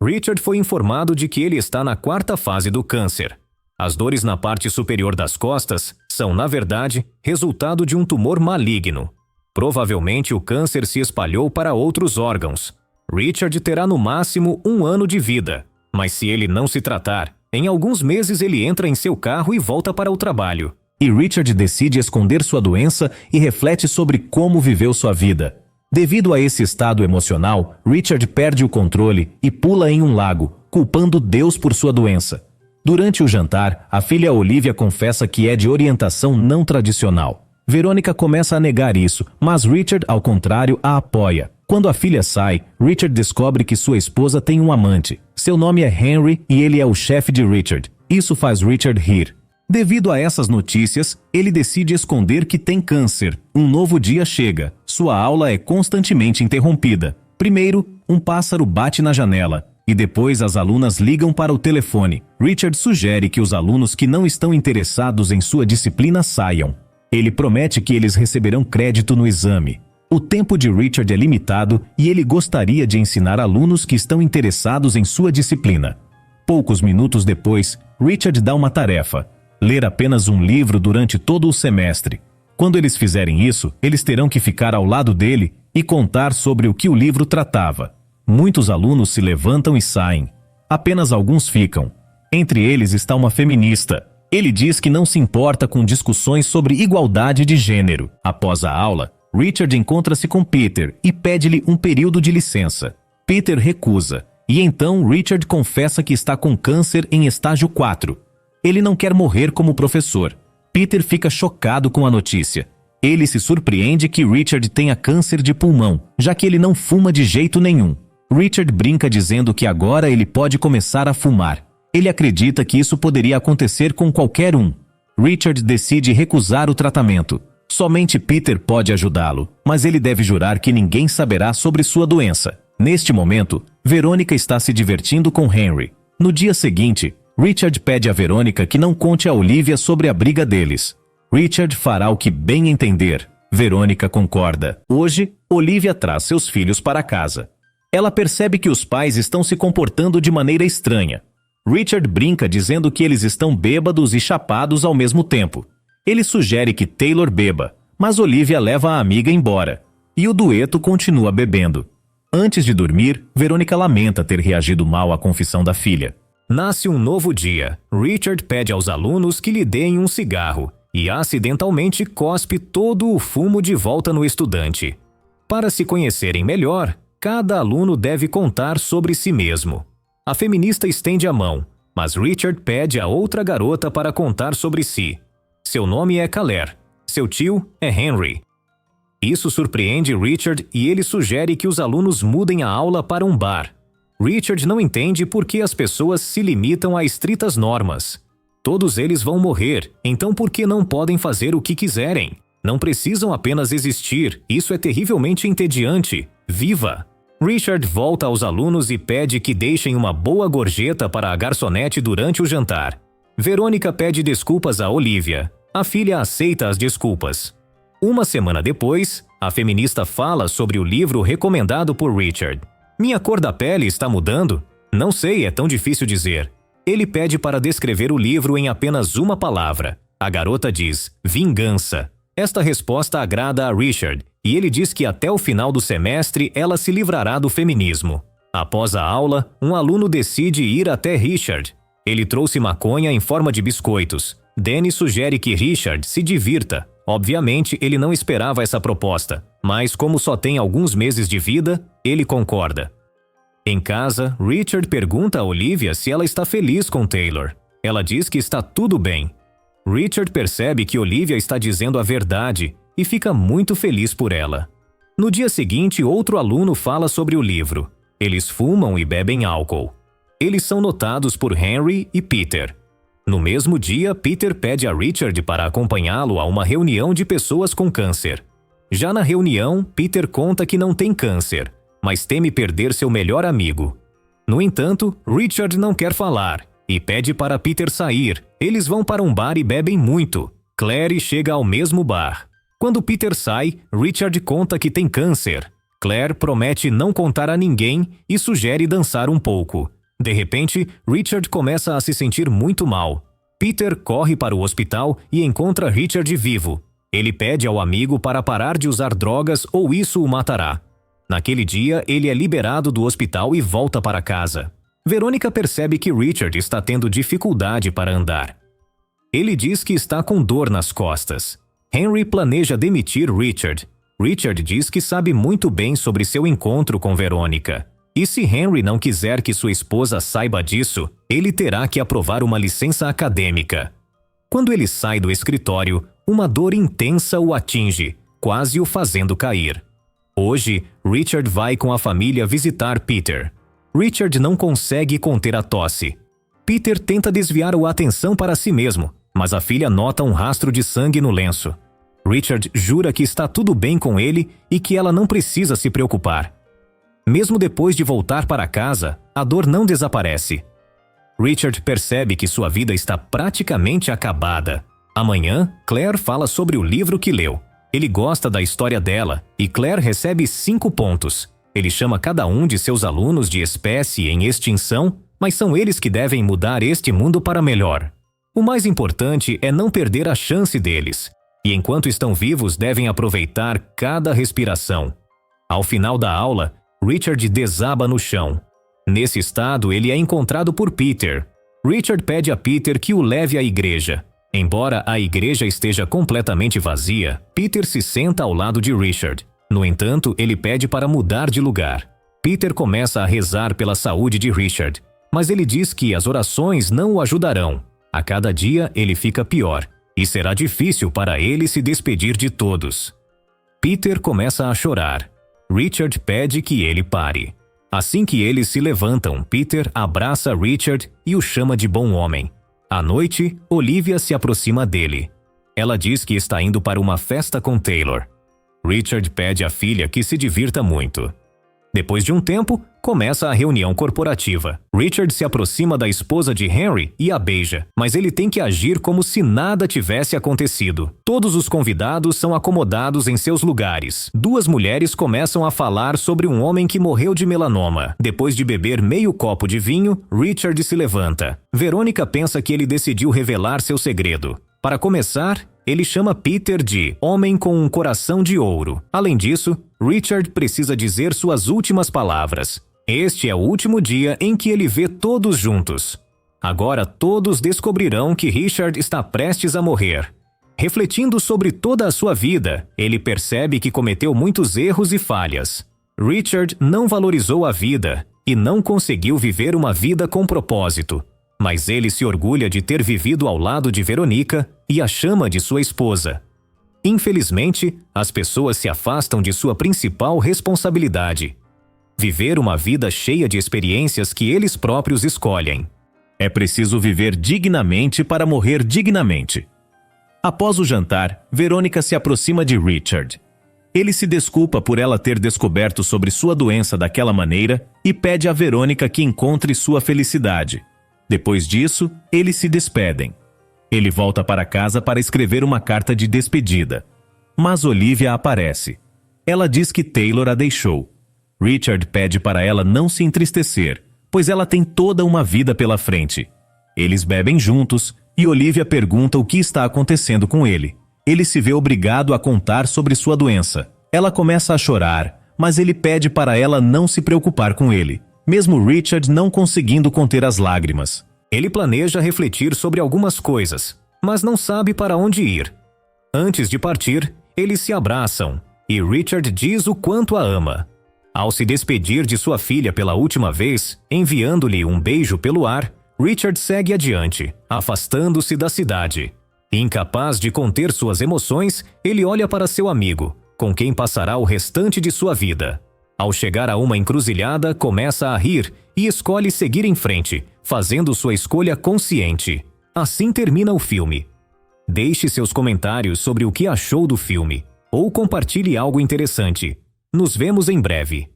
Richard foi informado de que ele está na 4ª fase do câncer. As dores na parte superior das costas são, na verdade, resultado de um tumor maligno. Provavelmente o câncer se espalhou para outros órgãos. Richard terá no máximo 1 ano de vida, mas se ele não se tratar, em alguns meses ele entra em seu carro e volta para o trabalho. E Richard decide esconder sua doença e reflete sobre como viveu sua vida. Devido a esse estado emocional, Richard perde o controle e pula em um lago, culpando Deus por sua doença. Durante o jantar, a filha Olivia confessa que é de orientação não tradicional. Verônica começa a negar isso, mas Richard, ao contrário, a apoia. Quando a filha sai, Richard descobre que sua esposa tem um amante. Seu nome é Henry e ele é o chefe de Richard. Isso faz Richard rir. Devido a essas notícias, ele decide esconder que tem câncer. Um novo dia chega. Sua aula é constantemente interrompida. Primeiro, um pássaro bate na janela. E depois as alunas ligam para o telefone. Richard sugere que os alunos que não estão interessados em sua disciplina saiam. Ele promete que eles receberão crédito no exame. O tempo de Richard é limitado e ele gostaria de ensinar alunos que estão interessados em sua disciplina. Poucos minutos depois, Richard dá uma tarefa: ler apenas um livro durante todo o semestre. Quando eles fizerem isso, eles terão que ficar ao lado dele e contar sobre o que o livro tratava. Muitos alunos se levantam e saem. Apenas alguns ficam. Entre eles está uma feminista. Ele diz que não se importa com discussões sobre igualdade de gênero. Após a aula, Richard encontra-se com Peter e pede-lhe um período de licença. Peter recusa, e então Richard confessa que está com câncer em estágio 4. Ele não quer morrer como professor. Peter fica chocado com a notícia. Ele se surpreende que Richard tenha câncer de pulmão, já que ele não fuma de jeito nenhum. Richard brinca dizendo que agora ele pode começar a fumar. Ele acredita que isso poderia acontecer com qualquer um. Richard decide recusar o tratamento. Somente Peter pode ajudá-lo, mas ele deve jurar que ninguém saberá sobre sua doença. Neste momento, Verônica está se divertindo com Henry. No dia seguinte, Richard pede a Verônica que não conte a Olivia sobre a briga deles. Richard fará o que bem entender. Verônica concorda. Hoje, Olivia traz seus filhos para casa. Ela percebe que os pais estão se comportando de maneira estranha. Richard brinca dizendo que eles estão bêbados e chapados ao mesmo tempo. Ele sugere que Taylor beba, mas Olivia leva a amiga embora. E o dueto continua bebendo. Antes de dormir, Verônica lamenta ter reagido mal à confissão da filha. Nasce um novo dia. Richard pede aos alunos que lhe deem um cigarro e acidentalmente cospe todo o fumo de volta no estudante. Para se conhecerem melhor, cada aluno deve contar sobre si mesmo. A feminista estende a mão, mas Richard pede a outra garota para contar sobre si. Seu nome é Claire. Seu tio é Henry. Isso surpreende Richard e ele sugere que os alunos mudem a aula para um bar. Richard não entende por que as pessoas se limitam a estritas normas. Todos eles vão morrer, então por que não podem fazer o que quiserem? Não precisam apenas existir, isso é terrivelmente entediante. Viva! Richard volta aos alunos e pede que deixem uma boa gorjeta para a garçonete durante o jantar. Verônica pede desculpas a Olivia. A filha aceita as desculpas. Uma semana depois, a feminista fala sobre o livro recomendado por Richard. Minha cor da pele está mudando? Não sei, é tão difícil dizer. Ele pede para descrever o livro em apenas uma palavra. A garota diz: vingança. Esta resposta agrada a Richard, e ele diz que até o final do semestre ela se livrará do feminismo. Após a aula, um aluno decide ir até Richard. Ele trouxe maconha em forma de biscoitos. Danny sugere que Richard se divirta. Obviamente, ele não esperava essa proposta, mas como só tem alguns meses de vida, ele concorda. Em casa, Richard pergunta a Olivia se ela está feliz com Taylor. Ela diz que está tudo bem. Richard percebe que Olivia está dizendo a verdade e fica muito feliz por ela. No dia seguinte, outro aluno fala sobre o livro. Eles fumam e bebem álcool. Eles são notados por Henry e Peter. No mesmo dia, Peter pede a Richard para acompanhá-lo a uma reunião de pessoas com câncer. Já na reunião, Peter conta que não tem câncer, mas teme perder seu melhor amigo. No entanto, Richard não quer falar e pede para Peter sair. Eles vão para um bar e bebem muito. Claire chega ao mesmo bar. Quando Peter sai, Richard conta que tem câncer. Claire promete não contar a ninguém e sugere dançar um pouco. De repente, Richard começa a se sentir muito mal. Peter corre para o hospital e encontra Richard vivo. Ele pede ao amigo para parar de usar drogas ou isso o matará. Naquele dia, ele é liberado do hospital e volta para casa. Verônica percebe que Richard está tendo dificuldade para andar. Ele diz que está com dor nas costas. Henry planeja demitir Richard. Richard diz que sabe muito bem sobre seu encontro com Verônica. E se Henry não quiser que sua esposa saiba disso, ele terá que aprovar uma licença acadêmica. Quando ele sai do escritório, uma dor intensa o atinge, quase o fazendo cair. Hoje, Richard vai com a família visitar Peter. Richard não consegue conter a tosse. Peter tenta desviar a atenção para si mesmo, mas a filha nota um rastro de sangue no lenço. Richard jura que está tudo bem com ele e que ela não precisa se preocupar. Mesmo depois de voltar para casa, a dor não desaparece. Richard percebe que sua vida está praticamente acabada. Amanhã, Claire fala sobre o livro que leu. Ele gosta da história dela e Claire recebe 5 pontos. Ele chama cada um de seus alunos de espécie em extinção, mas são eles que devem mudar este mundo para melhor. O mais importante é não perder a chance deles. E enquanto estão vivos, devem aproveitar cada respiração. Ao final da aula, Richard desaba no chão. Nesse estado, ele é encontrado por Peter. Richard pede a Peter que o leve à igreja. Embora a igreja esteja completamente vazia, Peter se senta ao lado de Richard. No entanto, ele pede para mudar de lugar. Peter começa a rezar pela saúde de Richard, mas ele diz que as orações não o ajudarão. A cada dia, ele fica pior, e será difícil para ele se despedir de todos. Peter começa a chorar. Richard pede que ele pare. Assim que eles se levantam, Peter abraça Richard e o chama de bom homem. À noite, Olivia se aproxima dele. Ela diz que está indo para uma festa com Taylor. Richard pede à filha que se divirta muito. Depois de um tempo, começa a reunião corporativa. Richard se aproxima da esposa de Henry e a beija, mas ele tem que agir como se nada tivesse acontecido. Todos os convidados são acomodados em seus lugares. 2 mulheres começam a falar sobre um homem que morreu de melanoma. Depois de beber meio copo de vinho, Richard se levanta. Verônica pensa que ele decidiu revelar seu segredo. Para começar, ele chama Peter de homem com um coração de ouro. Além disso, Richard precisa dizer suas últimas palavras. Este é o último dia em que ele vê todos juntos. Agora todos descobrirão que Richard está prestes a morrer. Refletindo sobre toda a sua vida, ele percebe que cometeu muitos erros e falhas. Richard não valorizou a vida e não conseguiu viver uma vida com propósito. Mas ele se orgulha de ter vivido ao lado de Verônica e a chama de sua esposa. Infelizmente, as pessoas se afastam de sua principal responsabilidade: viver uma vida cheia de experiências que eles próprios escolhem. É preciso viver dignamente para morrer dignamente. Após o jantar, Verônica se aproxima de Richard. Ele se desculpa por ela ter descoberto sobre sua doença daquela maneira e pede a Verônica que encontre sua felicidade. Depois disso, eles se despedem. Ele volta para casa para escrever uma carta de despedida. Mas Olivia aparece. Ela diz que Taylor a deixou. Richard pede para ela não se entristecer, pois ela tem toda uma vida pela frente. Eles bebem juntos e Olivia pergunta o que está acontecendo com ele. Ele se vê obrigado a contar sobre sua doença. Ela começa a chorar, mas ele pede para ela não se preocupar com ele, mesmo Richard não conseguindo conter as lágrimas. Ele planeja refletir sobre algumas coisas, mas não sabe para onde ir. Antes de partir, eles se abraçam e Richard diz o quanto a ama. Ao se despedir de sua filha pela última vez, enviando-lhe um beijo pelo ar, Richard segue adiante, afastando-se da cidade. Incapaz de conter suas emoções, ele olha para seu amigo, com quem passará o restante de sua vida. Ao chegar a uma encruzilhada, começa a rir e escolhe seguir em frente, fazendo sua escolha consciente. Assim termina o filme. Deixe seus comentários sobre o que achou do filme, ou compartilhe algo interessante. Nos vemos em breve.